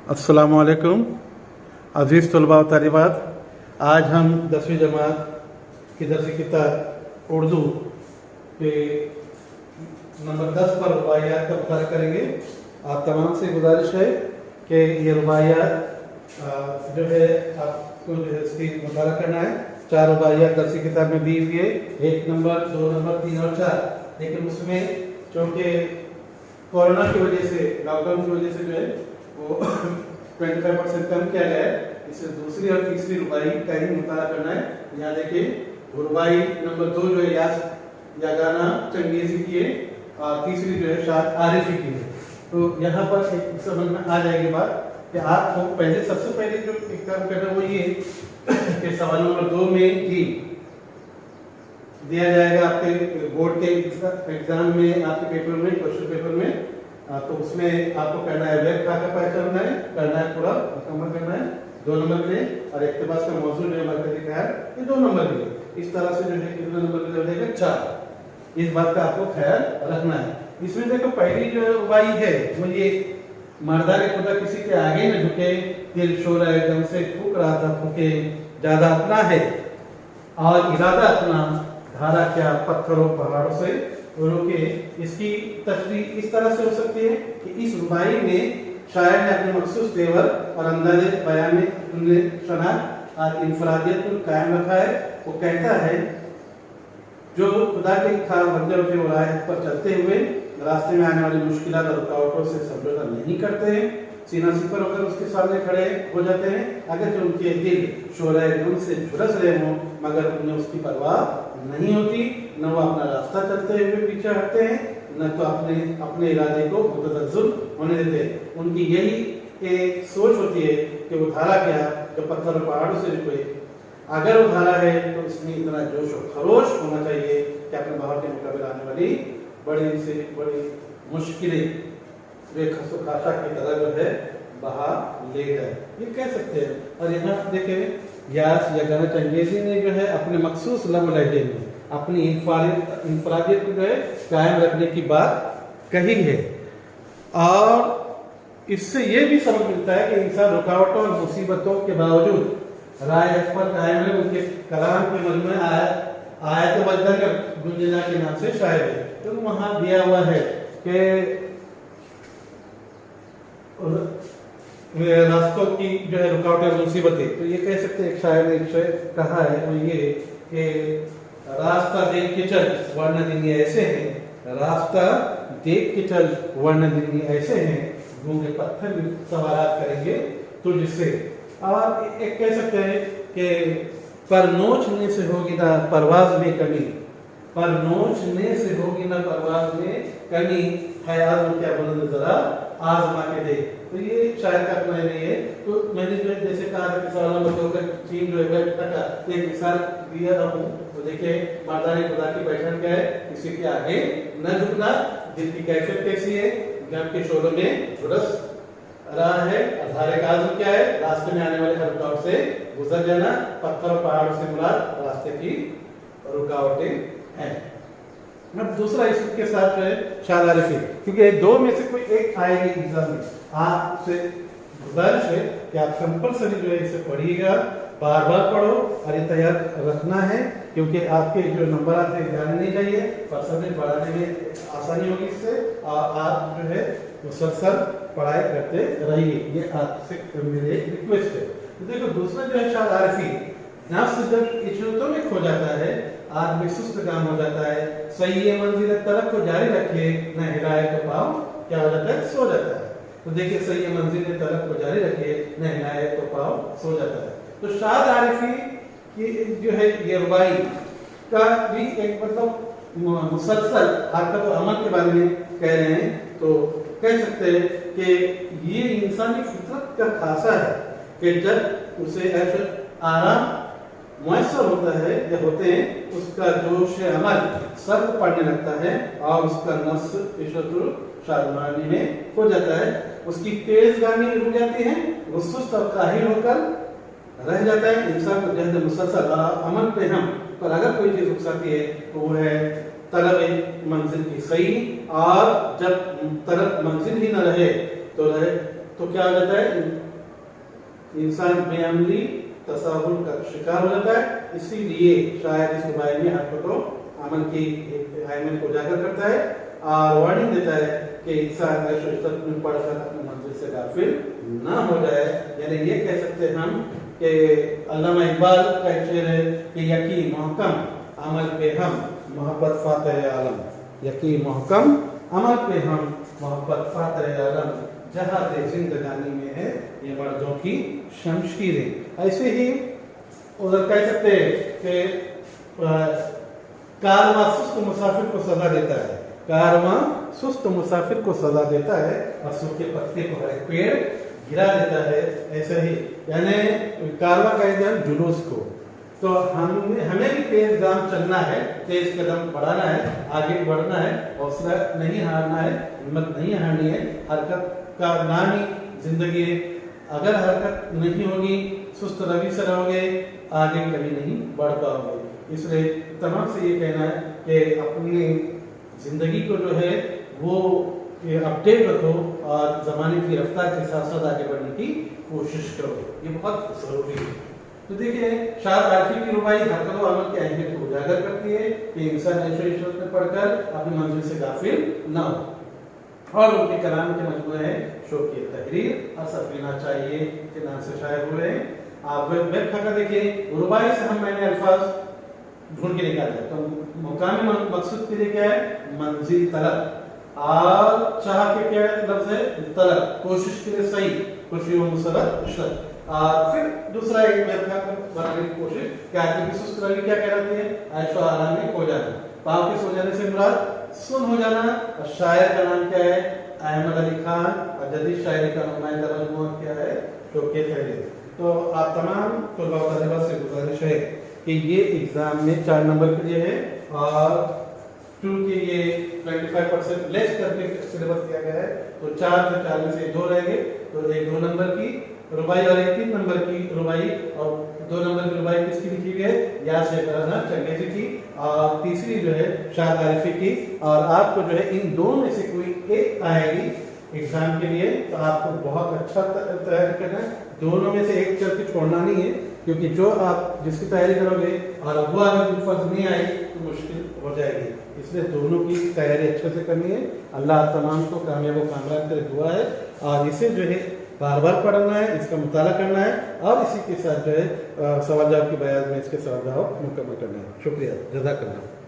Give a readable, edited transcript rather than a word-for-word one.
अस्सलामुअलैकुम अज़ीज़ तलबा व तालिबात। आज हम 10वीं जमात की दरसी किताब उर्दू के नंबर 10 पर रुबाइयात का मुताला करेंगे। आप तमाम से गुजारिश है कि ये रुबाइयात जो है आपको जो है इसकी मुताला करना है। 4 रुबाइयात दरसी किताब में दी हुई है, 1 नंबर, 2 नंबर, 3 और 4। लेकिन उसमें चूँकि कोरोना की वजह से, लॉकडाउन की वजह से जो है वो 25% कम किया गया है, इससे दूसरी और तीसरी रुबाई का ही मुताला करना है। यहाँ देखिए रुबाई नंबर 2 जो है यागाना चंगेजी की है और तीसरी जो है शाद आरिफी की है। तो यहाँ पर एक समझ में आ जाएगी बात कि आपको सबसे पहले जो एक काम करना है वो ये कि सवाल नंबर 2 में ही दिया जाएगा आपके बोर्ड के एग्जाम में, आपके पेपर में, क्वेश्चन पेपर में। तो उसमें आपको करना है वेब खाका पहचानना है, करना है पूरा मुकम्मल करना है 2 नंबर के लिए, और इक्तिबास का मौजूद जो है मरकजी ख्याल ये 2 नंबर के लिए। इस तरह से जो है कितने नंबर के लिए हो जाएगा 4। इस बात का आपको ख्याल रखना है। इसमें देखो पहली जो रुबाई है वो ये मर्दाने खुदा किसी के आगे न झुके, दिल शोर एकदम से फूक रहा था फूके, ज्यादा अपना है और इरादा अपना, धारा क्या पत्थरों पहाड़ों से रोके। इसकी तशरीह इस तरह से हो सकती है कि इस रुबाई में शायर ने अपने मखसूस तेवर और अंदाज़े बयान में अपने शनाख्त और इनफरादियत को कायम रखा है। वो कहता है जो खुदा के खास बंदरों के वलायत पर चलते हुए रास्ते में आने वाली मुश्किलात और रुकावटों से समझौता नहीं करते हैं, सीना सिपर होकर उसके सामने खड़े हो जाते हैं, अगर जो उनके दिल शोरे गम से झुलस रहे हों मगर उन्हें उसकी परवाह नहीं होती, न वो अपना रास्ता चलते हुए पीछे हटते हैं, न तो अपने इरादे को मुतज़्ज़ल होने देते। उनकी यही एक सोच होती है कि वो धारा क्या जो पत्थर और पहाड़ों से रुके, अगर वो धारा है तो इसमें इतना जोश और खरोश होना चाहिए कि अपने बाहर के मुकाबले आने वाली बड़ी से बड़ी मुश्किलें वे खसोखाशा की तरह जो है बहा ले गए, ये कह सकते हैं। और यहाँ देखें यागाना चंगेजी ने जो है अपने मखसूस लहजे में अपनी इंफरादियत को जो है कायम रखने की बात कही है। और इससे ये भी सबक मिलता है कि इंसान रुकावटों और मुसीबतों के बावजूद राय पर कायम है। उनके कलाम के मन में आया तो वजदा का गुंजना के नाम से शायर है, तो वहां दिया हुआ है कि रास्तों की जो है रुकावटें और मुसीबतें। तो ये कह सकते हैं एक शायर ने एक शेर कहा है वो ये कि रास्ता देख के चल वरना दिन ऐसे हैं, रास्ता देख के चल वरना दिन ऐसे हैं, गूंगे पत्थर भी सवारात करेंगे तुझसे। और एक कह सकते हैं कि पर नोचने से होगी ना परवाज में कमी, पर नोचने से होगी ना परवाज में कमी, ख्याल में क्या बुलंद जरा आजमा के दे। तो ये शायर का अपना नहीं है। तो मैंने जो जैसे कहा था कि सवाल नंबर 2 का चीन जो है एक मिसाल दिया था हूँ। तो देखिए मर्दाने खुदा की पहचान क्या है, किसी के आगे न झुकना, दिल की कैफियत कैसी है, गम के शोरों में झुलस रहा है, अधारे का आज़म क्या है, रास्ते में आने वाले हर रुकावट से गुजर जाना, पत्थर और पहाड़ों से मुराद रास्ते की रुकावटें हैं। अब दूसरा इसके साथ जो है शाद आरिफी, क्योंकि 2 में से कोई एक आएगी एग्जाम में, आपसे गुजारिश है कि आप कंपल्सरी जो है इसे पढ़िएगा, बार बार पढ़ो और ये तैयार रखना है, क्योंकि आपके जो नंबर आते हैं जाने नहीं चाहिए, परसेंटेज बढ़ाने में आसानी होगी इससे, और आप जो है मुसलसल पढ़ाई करते रहिए, ये आपसे मेरी रिक्वेस्ट है। तो देखो दूसरा जो है शाद आरिफी, नफ्स जब इशरतों में खो जाता है, आदमी सुस्त काम हो जाता है, सही मंजिल तलब को जारी रखे, न हिलाए तो पाँव क्या हो जाता है, सो जाता है। तो देखिए सही मंजिल तलब को जारी रखे, न हिलाए तो पाँव सो जाता है। तो शाद आरिफी की जो है ये रुबाई का भी एक मतलब मुसलसल हरकत और अमल के बारे में कह रहे हैं। तो कह सकते हैं कि ये इंसानी फितरत का खासा है कि जब उसे ऐसा आराम मुयसर होता है या होते हैं, उसका जोश अमल सर पड़ने लगता है और उसका नफ्स इशरतुल शादमानी में खो जाता है, उसकी तेज गामी रुक जाती है, वो सुस्त और काहिल होकर रह जाता है। इंसान को जहद मुसलसल अमल पे हम पर अगर कोई चीज़ रुकसाती है तो वो है तलब मंजिल की सही, और जब तलब मंजिल ही न रहे तो रहे तो क्या हो जाता है, इंसान बेअमली तसाहुल का शिकार हो जाता है। इसीलिए शायद इस रुबाई में आपको तो अमल की अहमियत को उजागर करता है और वार्निंग देता है कि इंसान में पढ़कर अपने मंजिल से गाफिल ना हो जाए। यानी ये कह सकते हैं हम कि अल्लामा इकबाल का एक शेर है कि यकीन महकम अमल पे हम मोहब्बत फातह आलम, यकीन महकम अमल पे हम मोहब्बत फातह आलम, जहाँ दे जिंदगानी में है ये मर्दों की शमशीरें। ऐसे ही उधर कह सकते हैं कि कारवां सुस्त मुसाफिर को सजा देता है, कारवां सुस्त मुसाफिर को सजा देता है और सूखे पत्ते को हर एक पेड़ गिरा देता है। ऐसे ही यानी कारवां का एकदम जुलूस को, तो हमें भी तेज गाम चलना है, तेज कदम बढ़ाना है, आगे बढ़ना है, हौसला नहीं हारना है, हिम्मत नहीं हारनी है। हरकत का नाम ही जिंदगी है। अगर हरकत नहीं होगी, सुस्त रवि से रहोगे, आगे कभी नहीं बढ़ पाओगे। इसलिए तमाम से ये कहना है कि अपनी जिंदगी को जो है वो अपडेट रखो और जमाने की रफ्तार के साथ साथ आगे बढ़ने की कोशिश करो, ये बहुत जरूरी है। तो देखिए शाद आरिफी की रुबाई हरकत व अमल की अहमियत को उजागर करती है कि इंसान ऐशो इशरत में पढ़कर अपनी मंजिल से गाफिल न हो। और उनके कलाम के मजमूए हैं शौकीय तहरीर और सफीना चाहिए के नाम से शायर हुए हैं। आप वेब खाका देखिए, रुबाई से हम मैंने अल्फाज ढूंढ के निकाले, तो मुकामी मकसूद के लिए क्या है, मंजिल तलब, और चाह के क्या है लफ्ज है तलब, कोशिश के लिए सही, खुशी व मुसरत इशरत। फिर दूसरा एक वेब खाका बनाने की कोशिश कि आदमी की सुस्त रवि क्या कहलाती है, ऐशो आराम में खो जाना, पाँव के सो जाने से मुराद सुन हो जाना। और शायर का नाम क्या है, अहमद अली खान, और जदीद शायरी का नुमाइंदा मजमूआ क्या है, शौकीय तहरीर। तो आप तमाम तलबा व तालिबात से गुजारिश है कि ये एग्जाम में 4 नंबर के लिए है, और क्योंकि ये 25% लेस करके सिलेबस किया गया है, तो 4 से 4 में से 2 रहेंगे, तो एक 2 नंबर की रुबाई और एक 3 नंबर की रुबाई, और 2 नंबर की रुबाई किसकी लिखी गई है, या से कराना चंगेजी की, और तीसरी जो है शाद आरिफी की। और आपको जो है इन दोनों में से कोई एक आएगी एग्जाम के लिए, तो आपको बहुत अच्छा तैयारी करना है, दोनों में से एक करके छोड़ना नहीं है, क्योंकि जो आप जिसकी तैयारी करोगे और वो अगर फर्ज नहीं आई तो मुश्किल हो जाएगी। इसलिए दोनों की तैयारी अच्छे से करनी है। अल्लाह तमाम को कामयाब व कामयाब करे दुआ है, और इसे जो है बार बार पढ़ना है, इसका मुताला करना है, और इसी के साथ जो है सवाल जवाब की बयान में इसके सवाल जवाब मुकम्मल करना है। शुक्रिया, जज़ाकल्लाह।